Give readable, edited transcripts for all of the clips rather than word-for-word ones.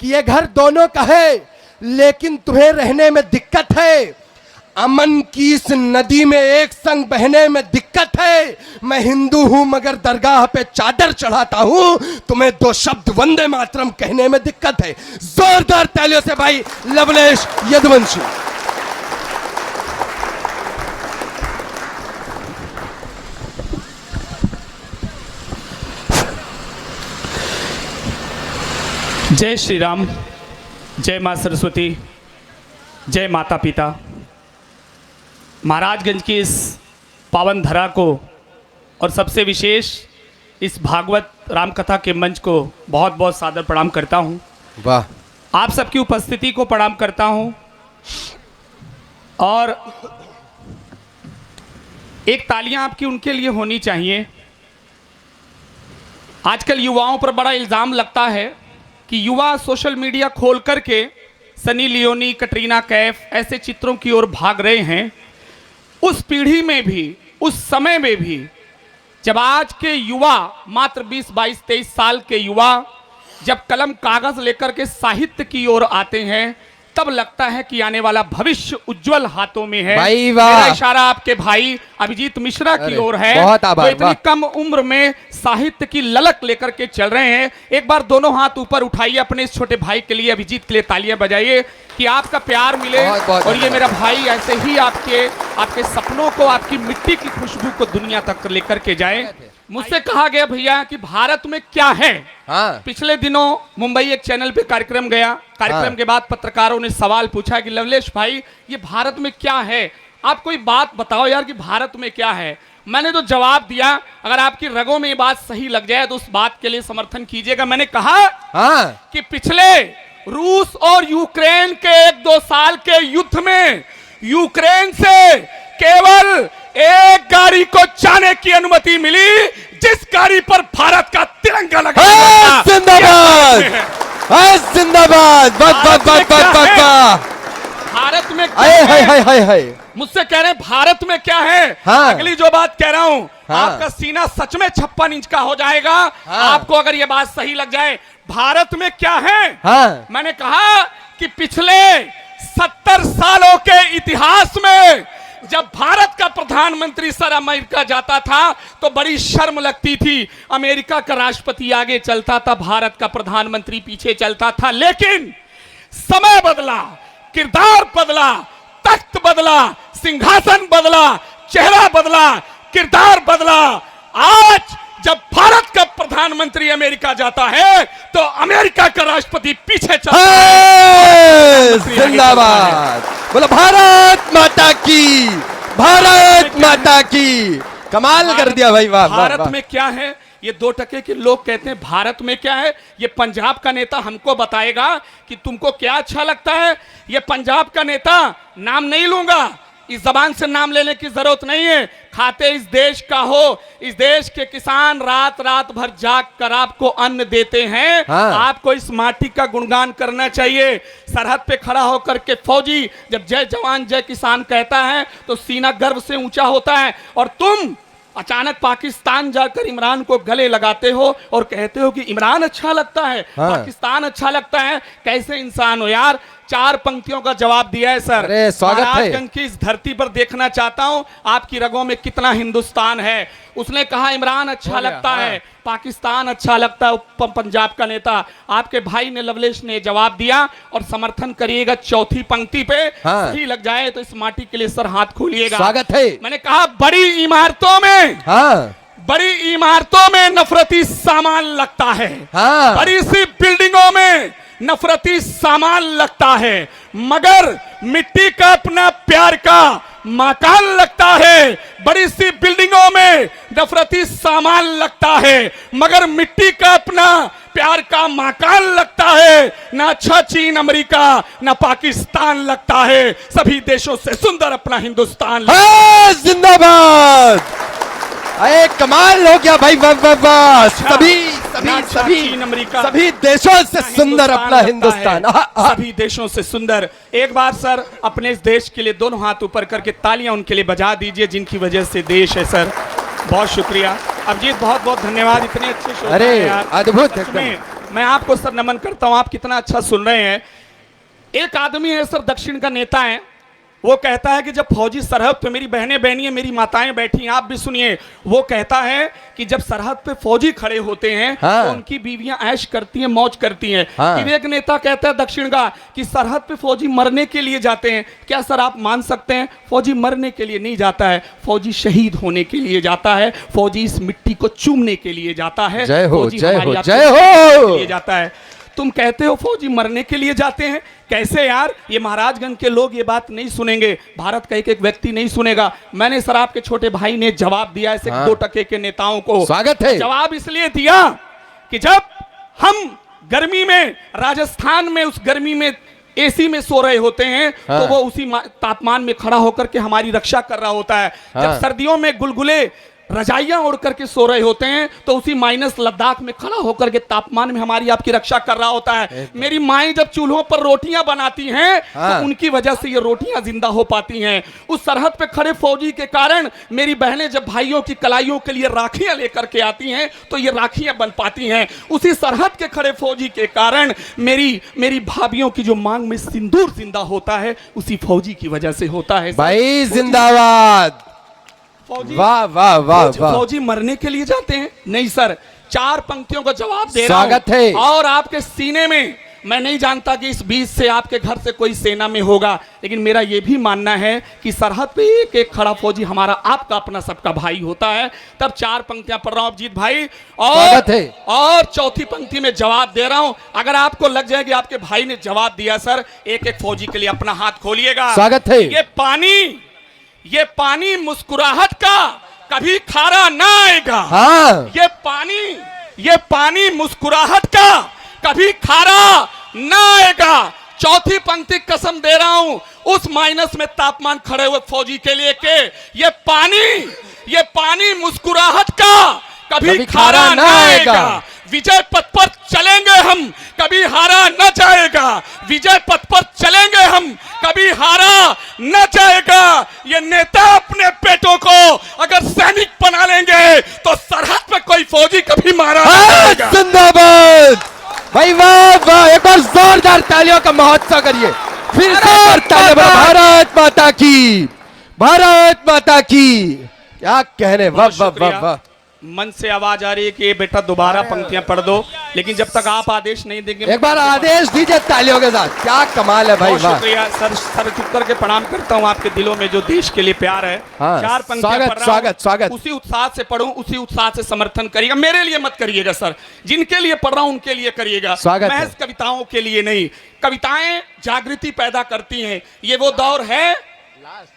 कि ये घर दोनों का है, लेकिन तुम्हें रहने में दिक्कत है। अमन की इस नदी में एक संग बहने में दिक्कत है। मैं हिंदू हूं मगर दरगाह पे चादर चढ़ाता हूं, तुम्हें दो शब्द वंदे मातरम कहने में दिक्कत है। जोरदार तालियों से भाई लवलेश यदुवंशी। जय श्री राम, जय माँ सरस्वती, जय माता पिता। महाराजगंज की इस पावन धरा को और सबसे विशेष इस भागवत रामकथा के मंच को बहुत बहुत सादर प्रणाम करता हूँ। वाह। आप सबकी उपस्थिति को प्रणाम करता हूँ और एक तालियां आपकी उनके लिए होनी चाहिए। आजकल युवाओं पर बड़ा इल्ज़ाम लगता है कि युवा सोशल मीडिया खोल करके सनी लियोनी, कटरीना कैफ ऐसे चित्रों की ओर भाग रहे हैं। उस पीढ़ी में भी, उस समय में भी, जब आज के युवा मात्र 20, 22, 23 साल के युवा जब कलम कागज लेकर के साहित्य की ओर आते हैं, तब लगता है कि आने वाला भविष्य उज्जवल हाथों में है। भाई वाह। मेरा इशारा आपके भाई अभिजीत मिश्रा की ओर है। बहुत आभार। वो इतनी कम उम्र में साहित्य की ललक लेकर के चल रहे हैं। एक बार दोनों हाथ ऊपर उठाइए, अपने इस छोटे भाई के लिए, अभिजीत के लिए तालियां बजाइए कि आपका प्यार मिले। बहुत और ये मेरा भाई ऐसे ही आपके सपनों को, आपकी मिट्टी की खुशबू को दुनिया तक लेकर के जाए। मुझसे कहा गया भैया कि भारत में क्या है। हाँ। पिछले दिनों मुंबई एक चैनल पे कार्यक्रम गया। कार्यक्रम के बाद पत्रकारों ने सवाल पूछा कि लवलेश भाई, ये भारत में क्या है, आप कोई बात बताओ यार कि भारत में क्या है। मैंने तो जवाब दिया, अगर आपकी रगों में ये बात सही लग जाए तो उस बात के लिए समर्थन कीजिएगा। मैंने कहा कि पिछले रूस और यूक्रेन के 1-2 साल के युद्ध में यूक्रेन से केवल एक गाड़ी को जाने की अनुमति मिली, जिस गाड़ी पर भारत का तिरंगा लगा था। जिंदाबाद, जिंदाबाद। भारत में मुझसे कह रहे हैं भारत में क्या है। हाँ। अगली जो बात कह रहा हूं, हाँ। आपका सीना सच में 56 इंच का हो जाएगा। हाँ। आपको अगर ये बात सही लग जाए, भारत में क्या है। हाँ। मैंने कहा कि पिछले 70 सालों के इतिहास में जब भारत का प्रधानमंत्री सर अमेरिका जाता था तो बड़ी शर्म लगती थी। अमेरिका का राष्ट्रपति आगे चलता था, भारत का प्रधानमंत्री पीछे चलता था। लेकिन समय बदला, किरदार बदला, तख्त बदला, सिंहासन बदला, चेहरा बदला, किरदार बदला। आज जब भारत का प्रधानमंत्री अमेरिका जाता है तो अमेरिका का राष्ट्रपति पीछे चलता है। जिंदाबाद। बोलो भारत माता की, भारत माता की। कमाल कर दिया भाई। वाह। भारत में क्या है, ये 2 टके के लोग कहते हैं भारत में क्या है। ये पंजाब का नेता हमको बताएगा कि तुमको क्या अच्छा लगता है। ये पंजाब का नेता, नाम नहीं लूंगा, इस जबान से नाम लेने की जरूरत नहीं है। खाते इस देश का हो, इस देश के किसान रात रात भर जाग कर आपको अन्न देते हैं। हाँ। आपको इस माटी का गुणगान करना चाहिए। सरहद पे खड़ा होकर के फौजी जब जय जवान जय किसान कहता है तो सीना गर्व से ऊंचा होता है। और तुम अचानक पाकिस्तान जाकर इमरान को गले लगाते हो और कहते हो कि इमरान अच्छा लगता है। हाँ। पाकिस्तान अच्छा लगता है। कैसे इंसान हो यार। 4 पंक्तियों का जवाब दिया है सर। अरे स्वागत है। महाराजगंज की इस धरती पर देखना चाहता हूं आपकी रगों में कितना हिंदुस्तान है। उसने कहा इमरान अच्छा लगता है, पाकिस्तान अच्छा लगता है। पंजाब का नेता आपके भाई ने, लवलेश ने जवाब दिया। और समर्थन करिएगा 4थी पंक्ति पे। हाँ। सही लग जाए तो इस माटी के लिए सर हाथ खोलिएगा। स्वागत है। मैंने कहा बड़ी इमारतों में, हाँ। बड़ी इमारतों में नफरती सामान लगता है। हाँ। बड़ी सी बिल्डिंगों में नफरती सामान लगता है, मगर मिट्टी का अपना प्यार का मकान लगता है। बड़ी सी बिल्डिंगों में नफरती सामान लगता है, मगर मिट्टी का अपना प्यार का मकान लगता है। ना अच्छा चीन, अमेरिका, ना पाकिस्तान लगता है। सभी देशों से सुंदर अपना हिंदुस्तान। जिंदाबाद। अरे कमाल हो गया भाई। वाह। सभी देशों से सुंदर अपना हिंदुस्तान। सभी देशों से सुंदर। एक बार सर अपने इस देश के लिए दोनों हाथ ऊपर करके तालियां उनके लिए बजा दीजिए जिनकी वजह से देश है सर। बहुत शुक्रिया अभिजीत, बहुत बहुत धन्यवाद। इतने अच्छे शो। अरे अद्भुत एकदम। मैं आपको सर नमन करता हूं, आप कितना अच्छा सुन रहे हैं। एक आदमी है सर, दक्षिण का नेता है, वो कहता है कि जब फौजी सरहद पे, मेरी बहनें बहनियां मेरी माताएं बैठी हैं, आप भी सुनिए, वो कहता है कि जब सरहद पे फौजी खड़े होते हैं तो उनकी बीवियां ऐश करती हैं, मौज करती हैं। फिर एक नेता कहता है दक्षिण का कि सरहद पे फौजी मरने के लिए जाते हैं। क्या सर आप मान सकते हैं? फौजी मरने के लिए नहीं जाता है, फौजी शहीद होने के लिए जाता है, फौजी इस मिट्टी को चूमने के लिए जाता है, जय हो, फौजी जय हो, हमारी जय हो लिए जाता है। तुम कहते हो फौजी मरने के लिए जाते हैं, कैसे यार? ये महाराजगंज के लोग ये बात नहीं सुनेंगे, भारत का एक एक व्यक्ति नहीं सुनेगा। मैंने सर आपके छोटे भाई ने जवाब दिया ऐसे 2% के नेताओं को। स्वागत है। जवाब इसलिए दिया कि जब हम गर्मी में, राजस्थान में उस गर्मी में एसी में सो रहे होते हैं तो वो उसी तापमान में खड़ा होकर के हमारी रक्षा कर रहा होता है। जब सर्दियों में गुलगुले रजाइयां ओढ़ करके सो रहे होते हैं तो उसी माइनस लद्दाख में खड़ा होकर के तापमान में हमारी आपकी रक्षा कर रहा होता है। मेरी माएं जब चूल्हों पर रोटियां बनाती हैं तो उनकी वजह से ये रोटियां जिंदा हो पाती हैं। उस सरहद पे खड़े फौजी के कारण मेरी बहनें जब भाइयों की कलाइयों के लिए राखियां लेकर के आती हैं तो ये राखियां बन पाती हैं। उसी सरहद के खड़े फौजी के कारण मेरी भाभियों की जो मांग में सिंदूर जिंदा होता है, उसी फौजी की वजह से होता है। भाई जिंदाबाद। वाह वाह वाह वाह। फौजी मरने के लिए जाते हैं? नहीं सर, 4 पंक्तियों का जवाब दे रहा हूं। स्वागत है। और आपके सीने में, मैं नहीं जानता कि इस बीच से आपके घर से कोई सेना में होगा, लेकिन मेरा यह भी मानना है कि सरहद पे एक एक खड़ा फौजी हमारा आपका अपना सबका भाई होता है। तब 4 पंक्तियां पढ़ रहा हूं अभिजीत भाई, और चौथी पंक्ति में जवाब दे रहा हूं। अगर आपको लग जाए कि आपके भाई ने जवाब दिया सर, एक एक फौजी के लिए अपना हाथ खोलिएगा। स्वागत है। ये पानी मुस्कुराहट का कभी खारा ना आएगा। ये पानी मुस्कुराहट का कभी खारा ना आएगा। चौथी पंक्ति कसम दे रहा हूं उस माइनस में तापमान खड़े हुए फौजी के लिए के ये पानी मुस्कुराहट का कभी खारा ना आएगा। विजय पथ पर चलेंगे हम, कभी हारा न जाएगा। विजय पथ पर चलेंगे हम, कभी हारा न जाएगा। ये नेता अपने पेटों को अगर सैनिक बना लेंगे तो सरहद पे कोई फौजी कभी मारा नहीं जाएगा। जिंदाबाद भाई, वाह वाह। एक बार जोरदार तालियों का महोत्सव करिए फिर से। भारत माता की, भारत माता की। क्या कहने, वाह वाह वाह वाह। मन से आवाज आ रही है कि ये बेटा दोबारा पंक्तियां पढ़ दो, लेकिन जब तक आप आदेश नहीं देंगे, एक बार आदेश दीजिए तालियों के साथ। क्या कमाल है भाई, वाह। शुक्रिया सर, सर झुक करके प्रणाम करता हूं आपके दिलों में जो देश के लिए प्यार है। 4 पंक्तियां पढ़ रहा हूं, स्वागत। उसी उत्साह से पढ़ूं, उसी उत्साह से समर्थन करिएगा। मेरे लिए मत करिएगा सर, जिनके लिए पढ़ रहा हूं उनके लिए करिएगा। महज कविताओं के लिए नहीं। कविताएं जागृति पैदा करती हैं। ये वो दौर है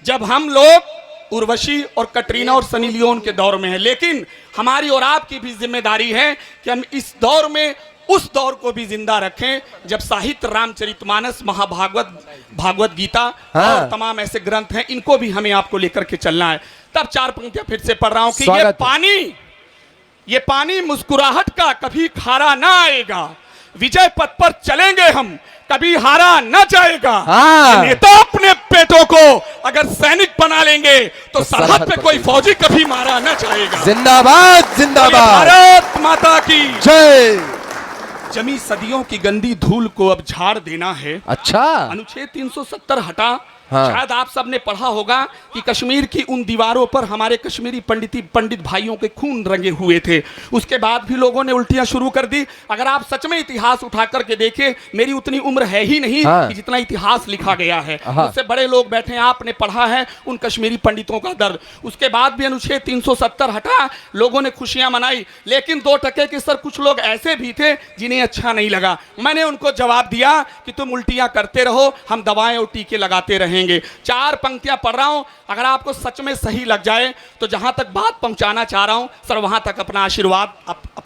जब हम लोग उर्वशी और कटरीना और सनी लियोन के दौर में है, लेकिन हमारी और आपकी भी जिम्मेदारी है कि हम इस दौर में उस दौर को भी जिंदा रखें जब साहित्य, रामचरितमानस, महाभागवत, भागवत गीता और तमाम ऐसे ग्रंथ हैं, इनको भी हमें आपको लेकर के चलना है। तब 4 पंक्तियां फिर से पढ़ रहा हूं कि ये पानी मुस्कुराहट का कभी खारा ना आएगा। विजय पथ पर चलेंगे हम, कभी हारा न जाएगा। नेता अपने पेटों को अगर सैनिक बना लेंगे तो सरहद पे कोई फौजी कभी मारा न जाएगा। जिंदाबाद जिंदाबाद। भारत माता की जय। जमी सदियों की गंदी धूल को अब झाड़ देना है। अच्छा, अनुच्छेद 370 हटा। शायद आप सबने पढ़ा होगा कि कश्मीर की उन दीवारों पर हमारे कश्मीरी पंडित भाइयों के खून रंगे हुए थे। उसके बाद भी लोगों ने उल्टियां शुरू कर दी। अगर आप सच में इतिहास उठा करके देखें, मेरी उतनी उम्र है ही नहीं कि जितना इतिहास लिखा गया है। उससे बड़े लोग बैठे हैं, आपने पढ़ा है उन कश्मीरी पंडितों का दर्द। उसके बाद भी अनुच्छेद 370 हटा, लोगों ने खुशियां मनाई, लेकिन 2% के सर कुछ लोग ऐसे भी थे जिन्हें अच्छा नहीं लगा। मैंने उनको जवाब दिया कि तुम उल्टियां करते रहो, हम दवाएं और टीके लगाते रहेंगे। 4 पंक्तियां पढ़ रहा हूं, अगर आपको सच में सही लग जाए तो जहां तक बात पहुंचाना चाह रहा हूं सर, वहां तक अपना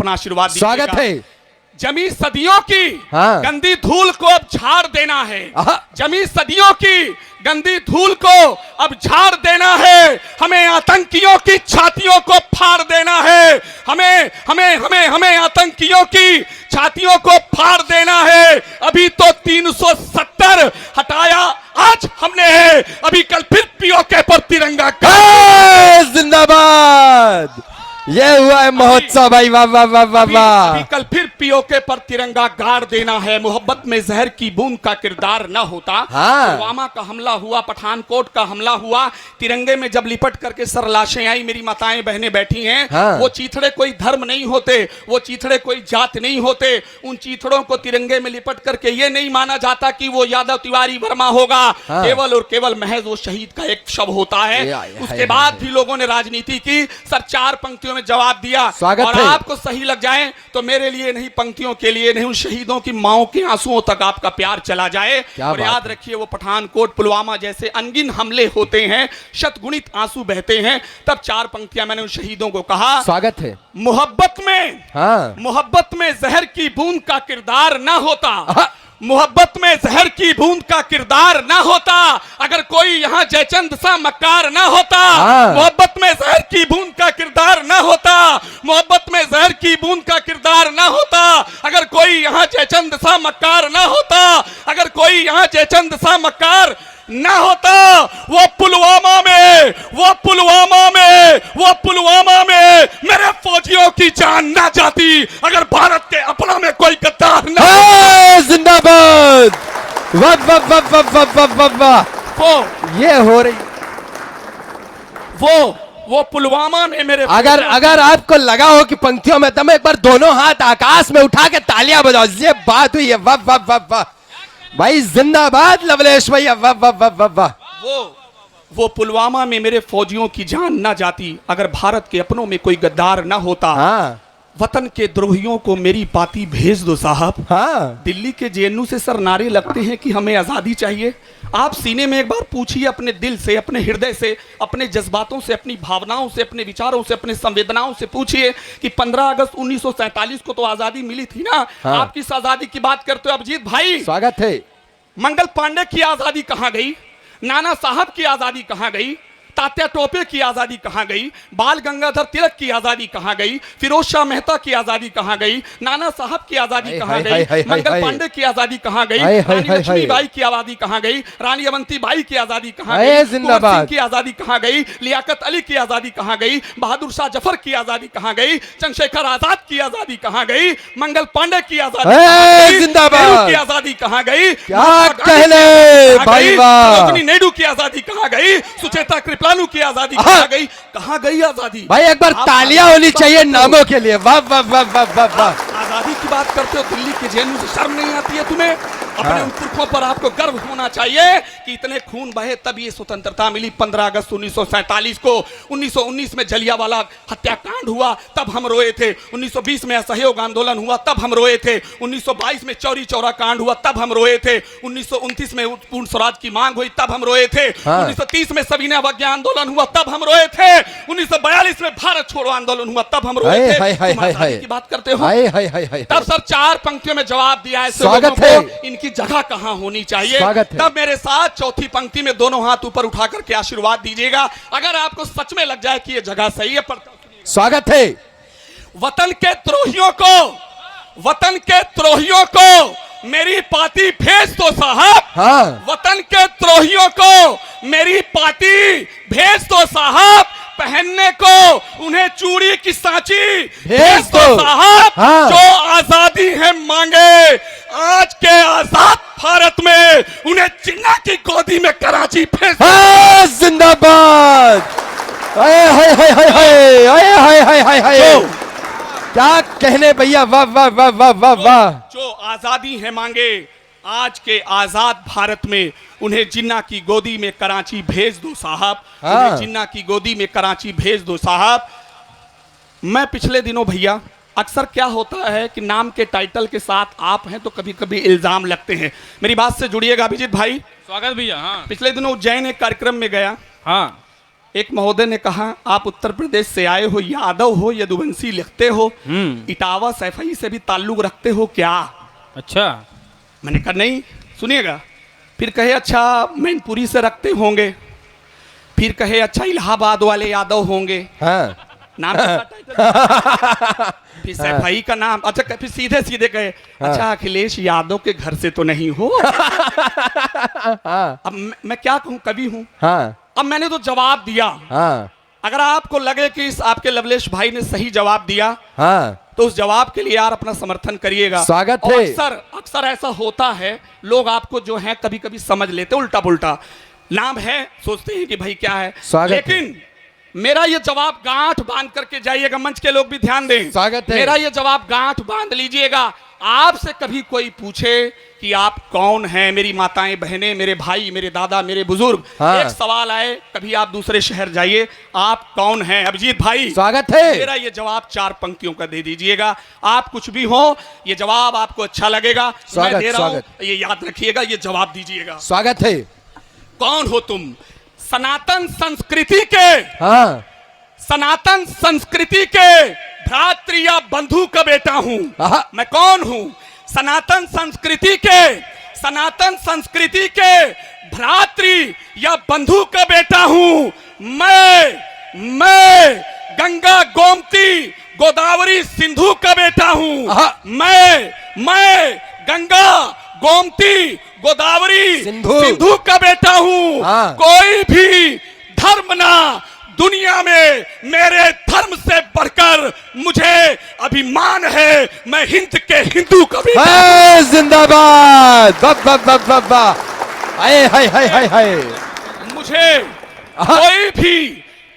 आशीर्वाद स्वागत है। जमी सदियों की गंदी धूल को अब झाड़ देना है। जमी सदियों की गंदी धूल को अब झाड़ देना है। हमें आतंकियों की छातियों को फाड़ देना है। हमें आतंकियों की छातियों को फाड़ देना है। अभी तो 370 हटाया आज हमने है, अभी कल फिर पीओके पर तिरंगा। जिंदाबाद ये हुआ है महोत्सव भाई, वाह वाह वाह वाह वाह। अभी कल फिर पीओके पर तिरंगा गाड़ देना है, मोहब्बत में जहर की बूंद का किरदार न होता। हाँ। पुलवामा का हमला हुआ, पठानकोट का हमला हुआ, तिरंगे में जब लिपट करके सर लाशें आई, मेरी माताएं बहनें बैठी हैं। हाँ। वो चीथड़े कोई धर्म नहीं होते, वो चीथड़े कोई जात नहीं होते। उन चीथड़ों को तिरंगे में लिपट करके ये नहीं माना जाता कि वो यादव तिवारी वर्मा होगा। हाँ। केवल और केवल महज वो शहीद का एक शव होता है। उसके बाद भी लोगों ने राजनीति की। सर 4 पंक्तियों में जवाब दिया। स्वागत और है। आपको सही लग जाए तो मेरे लिए नहीं, पंक्तियों के लिए नहीं, उन शहीदों की माओं के आंसुओं तक आपका प्यार चला जाए। क्या और बात याद रखिए, वो पठानकोट पुलवामा जैसे अनगिन हमले होते हैं, शतगुणित आंसू बहते हैं, तब 4 पंक्तियां मैंने उन शहीदों को कहा। स्वागत है। मोहब्बत में, हाँ। मोहब्बत में जहर की बूंद का किरदार ना होता। हाँ। मोहब्बत में जहर की बूंद का किरदार ना होता, अगर कोई यहाँ जयचंद सा मक्कार ना होता। हाँ। मोहब्बत में जहर की बूंद का किरदार ना होता, मोहब्बत में जहर की बूंद का किरदार ना होता, अगर कोई यहाँ जयचंद सा मक्कार ना होता, अगर कोई यहाँ जयचंद सा मक्कार ना होता। वो पुलवामा में, वो पुलवामा में, वो पुलवामा में मेरे फौजियों की जान ना जाती, अगर भारत के अपना में कोई गद्दार ना। जिंदाबाद। वाह वाह वाह वाह वाह वाह वाह वाह। वो ये हो रही। वो पुलवामा में मेरे अगर आपको लगा हो कि पंक्तियों में दम, एक बार दोनों हाथ आकाश में उठा के तालियां बजाओ। ये बात हुई है। वाह वाह वाह वाह भाई, जिंदाबाद लवलेश भैया, वाह वाह वाह वाह वाह। वो पुलवामा में मेरे फौजियों की जान ना जाती, अगर भारत के अपनों में कोई गद्दार ना होता। हाँ। वतन के द्रोहियों को मेरी पाती भेज दो साहब। हाँ। दिल्ली के जेएनयू से सर नारे लगते हैं कि हमें आजादी चाहिए। आप सीने में एक बार पूछिए, अपने दिल से, अपने हृदय से, अपने जज्बातों से, अपनी भावनाओं से, अपने विचारों से, अपने संवेदनाओं से पूछिए कि 15 अगस्त 1947 को तो आजादी मिली थी ना। हाँ। आप किस आजादी की बात करते हो अभिजीत भाई? स्वागत है। मंगल पांडे की आजादी कहां गई? नाना साहब की आजादी कहां गई? तात्या टोपे की आजादी कहां गई? बाल गंगाधर तिलक की आजादी कहां गई? फिरोज शाह मेहता की आजादी कहां गई? नाना साहब की आजादी कहां गई? मंगल पांडे की आजादी कहां गई? रानी लक्ष्मीबाई की आजादी कहां गई? रानी अवंतीबाई की आजादी कहां गई? कुंवर सिंह की आजादी कहां गई? लियाकत अली की आजादी कहां गई? बहादुर शाह जफर की आजादी कहां गई? चंद्रशेखर आजाद की आजादी कहां गई? मंगल पांडे की आजादी जिंदाबाद की आजादी कहां गई? क्या कहले भाई, वाह। नेहरू की आजादी कहां गई? सुचेता कृपलानी की आजादी कहां गई? कहां गई आजादी? भाई एक बार तालियां होनी चाहिए नामों के लिए। वाह वाह वाह वाह वाह वाह। आजादी की बात करते हो, दिल्ली के जेएनयू से शर्म नहीं आती है तुम्हें? अपने उन पुरखों पर आपको गर्व होना चाहिए कि इतने खून बहे तब ये स्वतंत्रता मिली। 15 अगस्त 1947 को 1919 में जलियांवाला हत्याकांड हुआ, तब हम रोए थे। 1920 में असहयोग आंदोलन हुआ, तब हम रोए थे। 1922 में चौरी चौरा कांड हुआ, तब हम रोए थे। 1929 में पूर्ण स्वराज की मांग हुई, तब हम रोए थे। 1930 में सविनय अवज्ञा आंदोलन हुआ, तब हम रोए थे। 1942 में भारत छोड़ो आंदोलन हुआ, तब हम रोए थे। तुम आजादी की बात करते हो? तब सर 4 पंक्तियों में जवाब दिया है। स्वागत है। इनकी जगह कहां होनी चाहिए? स्वागत है। तब मेरे साथ चौथी पंक्ति में दोनों हाथ ऊपर उठा करके आशीर्वाद दीजिएगा, अगर आपको सच में लग जाए कि ये जगह सही है। पर स्वागत है। वतन के द्रोहियों को, वतन के द्रोहियों को मेरी पार्टी भेज दो साहब। हाँ। वतन के द्रोहियों को मेरी पार्टी भेज दो साहब। पहनने को उन्हें चूड़ी की सांची भेज दो साहब। हाँ। जो आजादी है मांगे आज के आजाद भारत में, उन्हें जिन्ना की गोदी में कराची भेज दो। हाँ, जिंदाबाद। हाय हाय हाय हाय हाय हाय हाय हाय हाय। क्या कहने भैया, वाह वाह वाह वाह वाह वाह। जो आजादी है मांगे आज के आजाद भारत में, उन्हें जिन्ना की गोदी में कराची भेज दो साहब। उन्हें जिन्ना की गोदी में कराची भेज दो साहब। मैं पिछले दिनों भैया, अक्सर क्या होता है कि नाम के टाइटल के साथ आप हैं तो कभी कभी इल्जाम लगते हैं। मेरी बात से जुड़िएगा अभिजीत भाई। स्वागत भैया। हाँ। पिछले दिनों उज्जैन एक कार्यक्रम में गया। हाँ। एक महोदय ने कहा, आप उत्तर प्रदेश से आए हो, यादव हो, यदुवंशी लिखते हो, इटावा सैफई से भी ताल्लुक रखते हो क्या? अच्छा। मैंने कहा नहीं, सुनिएगा। फिर कहे अच्छा मैनपुरी से रखते होंगे। फिर कहे अच्छा इलाहाबाद वाले यादव होंगे। हाँ। नाम टाइटल। फिर सैफई का नाम। अच्छा, फिर सीधे सीधे कहे अच्छा अखिलेश यादव के घर से तो नहीं हो। अब मैं क्या कहूँ, कवि हूँ। हाँ। अब मैंने तो जवाब दिया। हाँ। अगर आपको लगे कि इस आपके लवलेश भाई ने सही जवाब दिया, हाँ, तो उस जवाब के लिए यार अपना समर्थन करिएगा। स्वागत और है। अक्सर अक्सर ऐसा होता है, लोग आपको जो है कभी कभी समझ लेते उल्टा पुल्टा, नाम है सोचते हैं कि भाई क्या है, स्वागत है। लेकिन मेरा ये जवाब गांठ बांध करके जाइएगा। मंच के लोग भी ध्यान दें, स्वागत है। मेरा ये जवाब गांठ बांध लीजिएगा। आपसे कभी कोई पूछे कि आप कौन हैं, मेरी माताएं बहनें, मेरे भाई, मेरे दादा, मेरे बुजुर्ग, हाँ। एक सवाल आए, कभी आप दूसरे शहर जाइए, आप कौन हैं अभिजीत भाई, स्वागत है। मेरा ये जवाब 4 पंक्तियों का दे दीजिएगा। आप कुछ भी हो, ये जवाब आपको अच्छा लगेगा, स्वागत, मैं दे रहा हूं, स्वागत। ये याद रखिएगा, ये जवाब दीजिएगा। स्वागत है। कौन हो तुम? सनातन संस्कृति के, हाँ, सनातन संस्कृति के भ्रातृ या बंधु का बेटा हूं। आहा। मैं कौन हूं? सनातन संस्कृति के, सनातन संस्कृति के भ्रातृ या बंधु का बेटा हूं। मैं गंगा गोमती गोदावरी सिंधु का बेटा हूं। आहा। मैं गंगा गोमती गोदावरी सिंधु का बेटा हूं। हाँ। कोई भी धर्म ना दुनिया में मेरे धर्म से बढ़कर मुझे अभिमान है। मैं हिंद के हिंदू का बेटा हूं। हाय जिंदाबाद, वाह वाह वाह वाह वाह, हाय हाय हाय हाय हाय। मुझे आहा।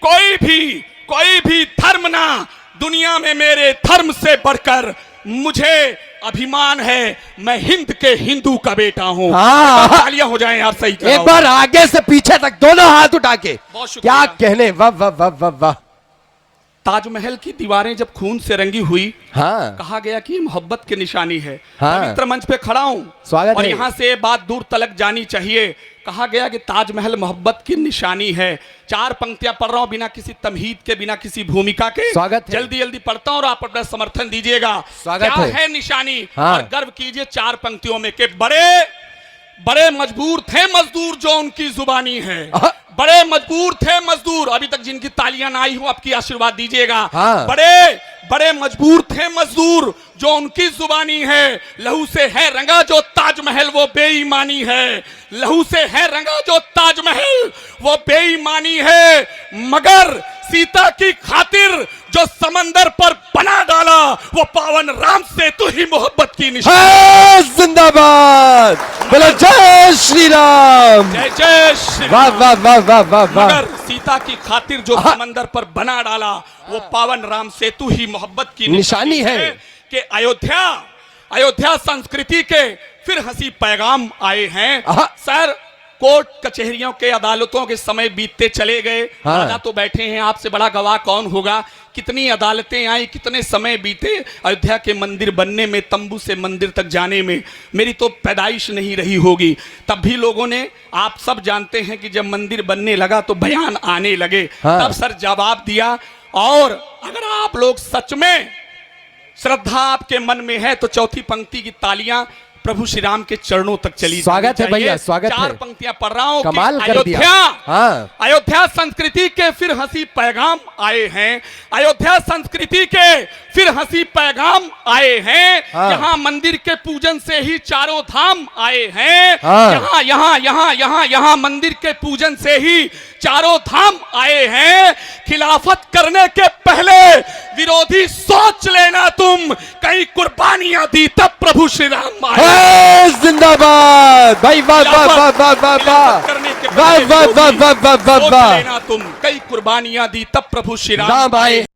कोई भी धर्म ना दुनिया में मेरे धर्म से बढ़कर मुझे अभिमान है। मैं हिंद के हिंदू का बेटा हूं। हाँ। तालियां हो जाएं यार, सही कहा एक बार आगे से पीछे तक दोनों हाथ उठा के, बहुत शुक्रिया। क्या कहने, वाह वाह वाह वाह वाह। ताजमहल की दीवारें जब खून से रंगी हुई, हाँ, कहा गया कि ये मोहब्बत की निशानी है। हाँ। पवित्र मंच पे खड़ा हूं, स्वागत और है। यहां से बात दूर तलक जानी चाहिए। कहा गया कि ताजमहल मोहब्बत की निशानी है। 4 पंक्तियां पढ़ रहा हूं बिना किसी तमहीद के, बिना किसी भूमिका के। स्वागत है। जल्दी जल्दी पढ़ता हूं और आप अपना समर्थन दीजिएगा। स्वागत क्या है। निशानी, हाँ। और गर्व कीजिए 4 पंक्तियों में कि बड़े मजबूर थे मजदूर जो उनकी जुबानी है। आहा। बड़े मजबूर थे मजदूर, अभी तक जिनकी तालियां ना आई हो, आपकी आशीर्वाद दीजिएगा। हाँ। बड़े मजबूर थे मजदूर जो उनकी जुबानी है। लहू से है रंगा जो ताजमहल वो बेईमानी है। लहू से है रंगा जो ताजमहल वो बेईमानी है। मगर सीता की खातिर जो समंदर पर बना डाला वो पावन राम सेतु ही मोहब्बत की निशानी। हाय जिंदाबाद, बोलो जय श्री राम। जय जय श्री वाह राम। वाह वाह वाह वाह वाह। मगर सीता की खातिर जो आहा। समंदर पर बना डाला वो पावन राम सेतु ही मोहब्बत की निशानी है। कि अयोध्या संस्कृति के फिर हंसी पैगाम आए हैं। आहा। सर, कोर्ट कचहरियों के अदालतों के समय बीतते चले गए। हाँ। राजा तो बैठे हैं, आपसे बड़ा गवाह कौन होगा। कितनी अदालतें आई, कितने समय बीते अयोध्या के मंदिर बनने में, तंबू से मंदिर तक जाने में। मेरी तो पैदाइश नहीं रही होगी, तब भी लोगों ने, आप सब जानते हैं कि जब मंदिर बनने लगा तो बयान आने लगे। हाँ। तब सर जवाब दिया। और अगर आप लोग सच में श्रद्धा आपके मन में है तो चौथी पंक्ति की तालियां प्रभु श्री राम के चरणों तक चली। स्वागत है भैया, स्वागत है। 4 पंक्तियां पढ़ रहा हूं। कमाल कि कर दिया। हाँ। अयोध्या संस्कृति के फिर हंसी पैगाम आए हैं। अयोध्या संस्कृति के फिर हंसी पैगाम आए हैं। हाँ। यहाँ मंदिर के पूजन से ही चारों धाम आए हैं। हाँ। यहाँ मंदिर के पूजन से ही चारों धाम आए हैं। खिलाफत करने के पहले विरोधी सोच लेना तुम, कई कुर्बानियां दी तब प्रभु श्री राम आए। हाय जिंदाबाद, भाई वाह वाह वाह वाह वाह वाह करने के वाह वाह वाह वाह वाह वाह सोच वाह। लेना तुम, कई कुर्बानियां दी तब प्रभु श्री राम राम आए। आए।